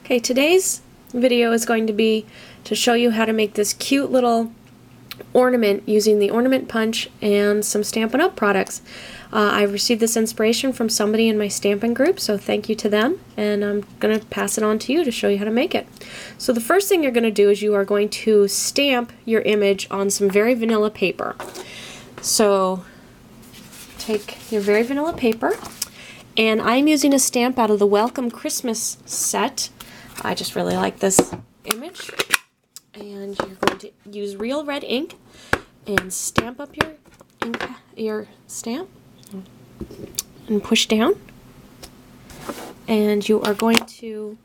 Okay, today's video is going to be to show you how to make this cute little ornament using the Ornament punch and some Stampin' Up! Products. I received this inspiration from somebody in my stamping group, so thank you to them, and I'm going to pass it on to you to show you how to make it. So the first thing you're going to do is you are going to stamp your image on some very vanilla paper. So take your very vanilla paper, and I'm using a stamp out of the Welcome Christmas set. I just really like this image. And you're going to use real red ink and stamp up your stamp and push down. And you are going to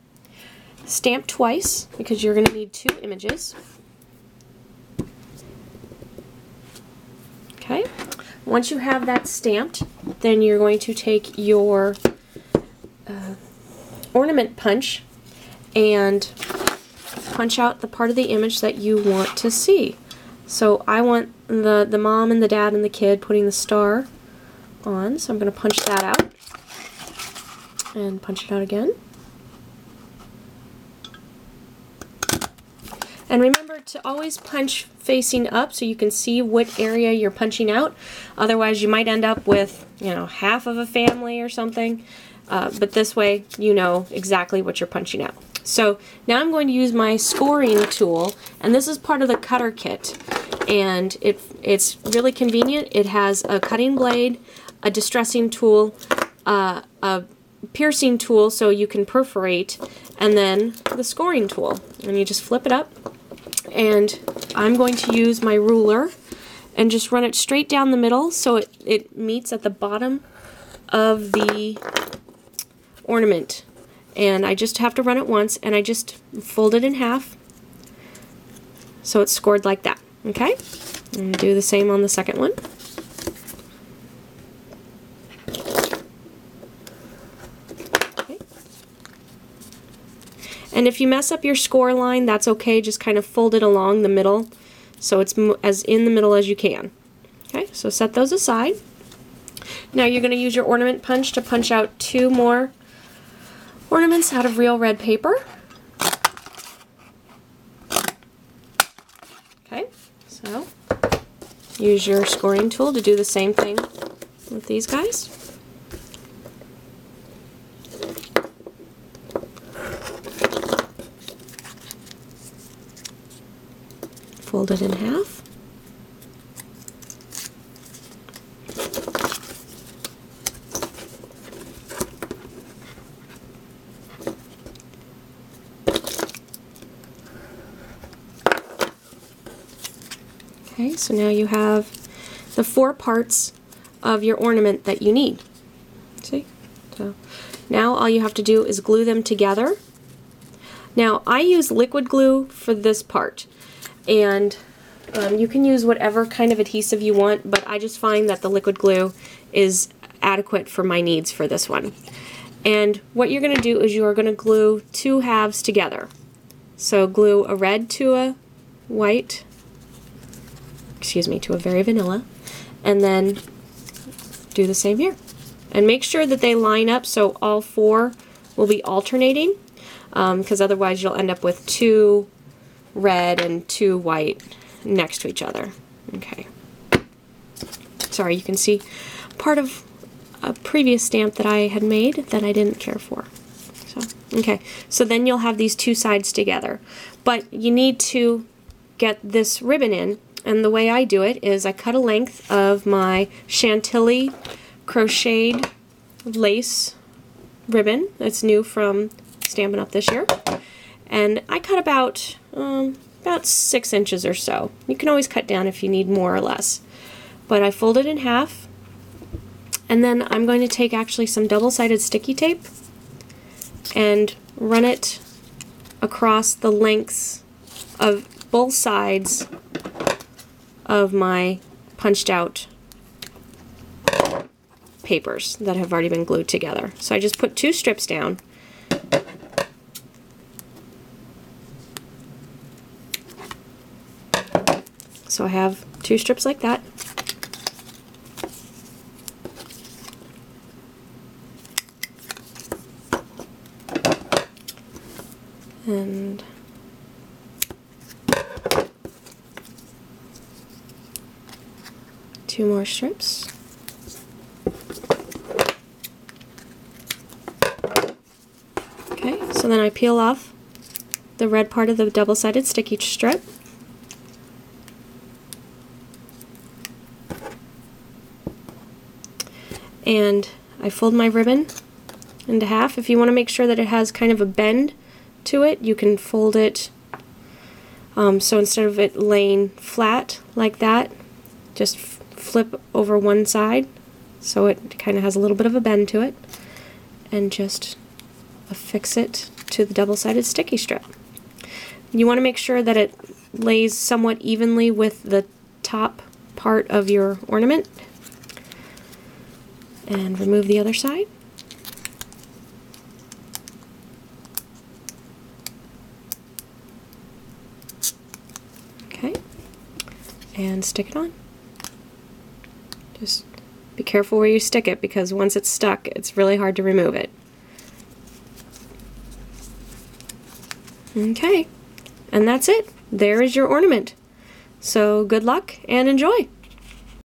stamp twice because you're going to need two images. Okay. Once you have that stamped, then you're going to take your ornament punch and punch out the part of the image that you want to see. So I want the mom and the dad and the kid putting the star on, so I'm going to punch that out and punch it out again. And remember to always punch facing up so you can see what area you're punching out. Otherwise you might end up with, half of a family or something. But this way you know exactly what you're punching out. So now I'm going to use my scoring tool, and this is part of the cutter kit, and it's really convenient. It has a cutting blade, a distressing tool, a piercing tool so you can perforate, and then the scoring tool. And you just flip it up, and I'm going to use my ruler and just run it straight down the middle so it meets at the bottom of the ornament. And I just have to run it once, and I just fold it in half so it's scored like that. Okay? And do the same on the second one. Okay. And if you mess up your score line, that's okay. Just kind of fold it along the middle so it's as in the middle as you can. Okay, so set those aside. Now you're going to use your ornament punch to punch out two more ornaments out of real red paper. Okay, so use your scoring tool to do the same thing with these guys. Fold it in half. Okay, so now you have the four parts of your ornament that you need. See? So now all you have to do is glue them together. Now I use liquid glue for this part, and you can use whatever kind of adhesive you want, but I just find that the liquid glue is adequate for my needs for this one. And what you're going to do is you are going to glue two halves together. So glue a red to a white, to a very vanilla, and then do the same here. And make sure that they line up so all four will be alternating, because otherwise you'll end up with two red and two white next to each other. Okay. Sorry, you can see part of a previous stamp that I had made that I didn't care for. So, okay, so then you'll have these two sides together. But you need to get this ribbon in. And the way I do it is I cut a length of my Chantilly crocheted lace ribbon that's new from Stampin' Up! This year. And I cut about 6 inches or so. You can always cut down if you need more or less. But I fold it in half, and then I'm going to take actually some double-sided sticky tape and run it across the lengths of both sides of my punched out papers that have already been glued together. So I just put two strips down. So I have two strips like that. And two more strips. Okay, so then I peel off the red part of the double-sided sticky strip. And I fold my ribbon into half. If you want to make sure that it has kind of a bend to it, you can fold it so instead of it laying flat like that, just flip over one side so it kind of has a little bit of a bend to it, and just affix it to the double-sided sticky strip. You want to make sure that it lays somewhat evenly with the top part of your ornament. And remove the other side. Okay, and stick it on. Just be careful where you stick it, because once it's stuck, it's really hard to remove it. Okay, and that's it. There is your ornament. So good luck and enjoy!